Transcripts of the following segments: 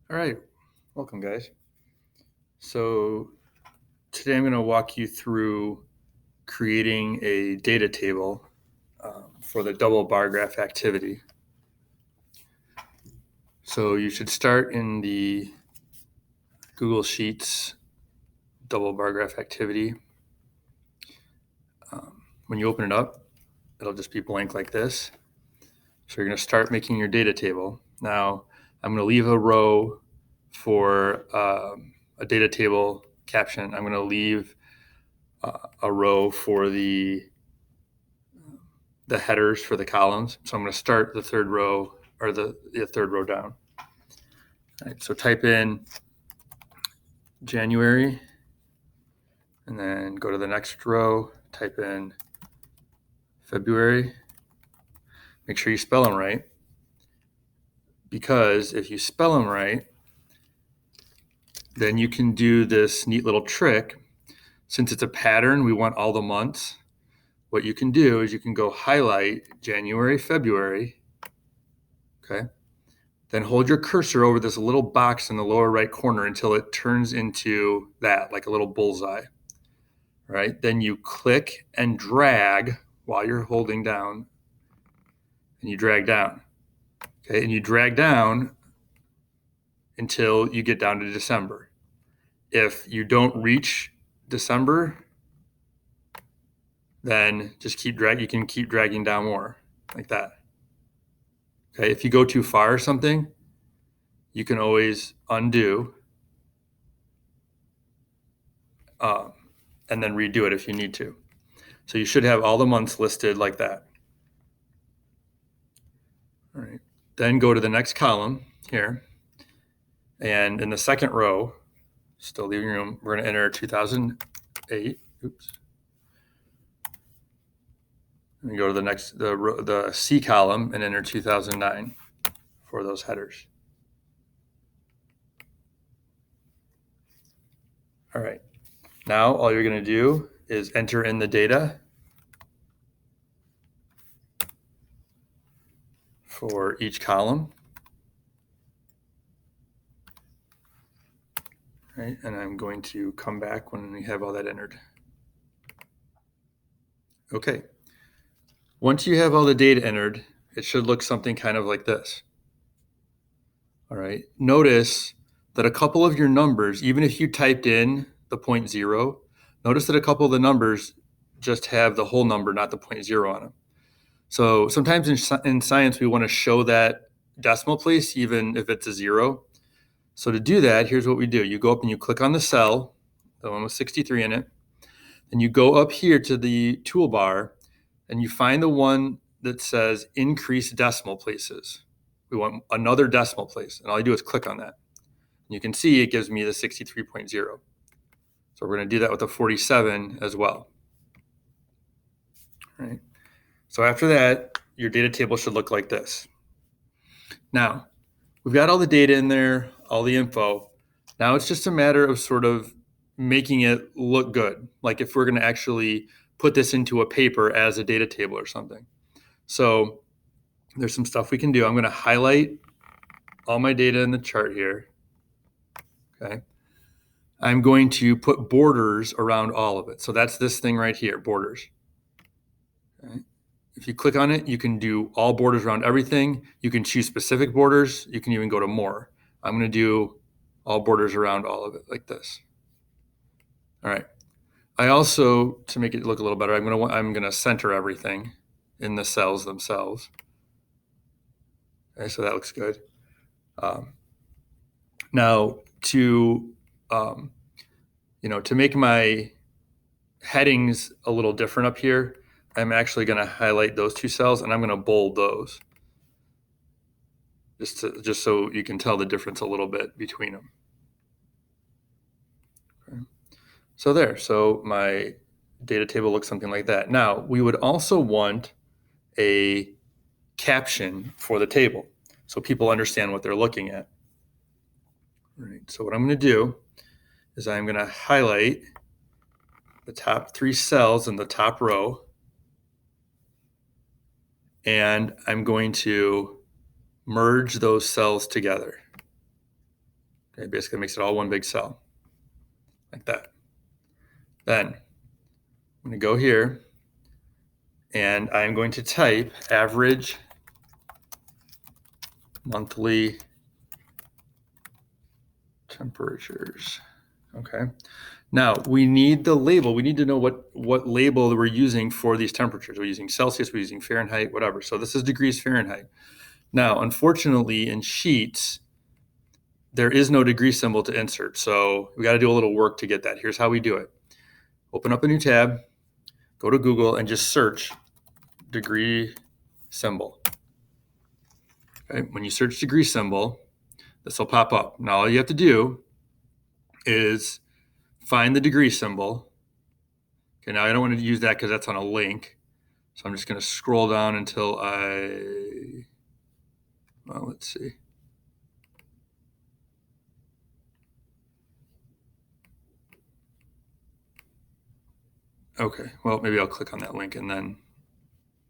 All right, welcome guys. So today I'm going to walk you through creating a data table for the double bar graph activity. So you should start in the Google Sheets double bar graph activity. When you open it up, it'll just be blank like this. So you're going to start making your data table. Now I'm going to leave a row for a data table caption. I'm going to leave a row for the headers for the columns. So I'm going to start the third row or the third row down. All right, so type in January and then go to the next row, type in February. Make sure you spell them right, because if you spell them right, then you can do this neat little trick. Since it's a pattern, we want all the months. What you can do is you can go highlight January, February, okay? Then hold your cursor over this little box in the lower right corner until it turns into that, like a little bullseye, right? Then you click and drag while you're holding down, and you drag down, okay? And you drag down until you get down to December. If you don't reach December, then just keep dragging. You can keep dragging down more like that. Okay, if you go too far or something, you can always undo and then redo it if you need to. So you should have all the months listed like that. All right, then go to the next column here. And in the second row, still leaving room, we're going to enter 2008. Oops. And go to the next, the C column, and enter 2009 for those headers. All right. Now all you're going to do is enter in the data for each column. Right, and I'm going to come back when we have all that entered. Okay. Once you have all the data entered, it should look something kind of like this. All right. Notice that a couple of your numbers, even if you typed in the 0.0, notice that a couple of the numbers just have the whole number, not the 0.0 on them. So sometimes in science, we want to show that decimal place, even if it's a 0. So to do that, here's what we do. You go up and you click on the cell, the one with 63 in it, and you go up here to the toolbar and you find the one that says increase decimal places. We want another decimal place, and all I do is click on that. And you can see it gives me the 63.0. So we're going to do that with the 47 as well. All right. So after that, your data table should look like this. Now, we've got all the data in there, all the info. Now it's just a matter of sort of making it look good, like if we're going to actually put this into a paper as a data table or something. So there's some stuff we can do. I'm going to highlight all my data in the chart here. Okay. I'm going to put borders around all of it. So that's this thing right here, borders. Okay. If you click on it, you can do all borders around everything. You can choose specific borders. You can even go to more. I'm going to do all borders around all of it like this. All right. I also, to make it look a little better, I'm going to center everything in the cells themselves. Okay, so that looks good. Now to make my headings a little different up here, I'm actually going to highlight those two cells and I'm going to bold those, just so you can tell the difference a little bit between them. Okay. So there, so my data table looks something like that. Now we would also want a caption for the table so people understand what they're looking at. All right, so what I'm going to do is I'm going to highlight the top 3 cells in the top row, and I'm going to merge those cells together. It basically makes it all one big cell, like that. Then I'm going to go here, and I'm going to type average monthly temperatures. Okay. Now we need the label. We need to know what label we're using for these temperatures. We're using Celsius, we're using Fahrenheit, whatever. So this is degrees Fahrenheit. Now, unfortunately, in Sheets, there is no degree symbol to insert. So we got to do a little work to get that. Here's how we do it. Open up a new tab, go to Google, and just search degree symbol. Okay. When you search degree symbol, this will pop up. Now all you have to do is find the degree symbol. Okay, now I don't want to use that because that's on a link. So I'm just going to scroll down until well, let's see. Okay, well, maybe I'll click on that link and then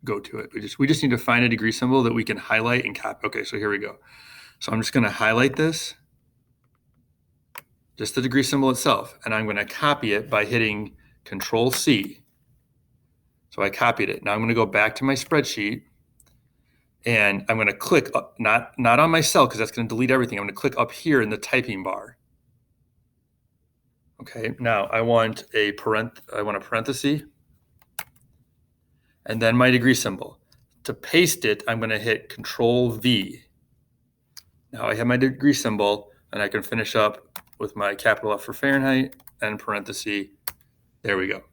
go to it. We just need to find a degree symbol that we can highlight and copy. Okay, so here we go. So I'm just going to highlight this, just the degree symbol itself, and I'm going to copy it by hitting Control C. So I copied it. Now I'm going to go back to my spreadsheet, and I'm going to click up, not on my cell because that's going to delete everything. I'm going to click up here in the typing bar. Okay, now I want a parenthesis and then my degree symbol. To paste it, I'm going to hit Control V. Now I have my degree symbol, and I can finish up with my capital F for Fahrenheit and parenthesis. There we go.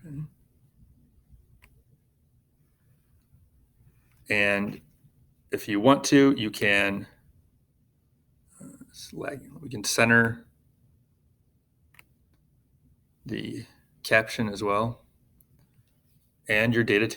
Okay. And if you want to, you can, it's lagging. We can center the caption as well, and your data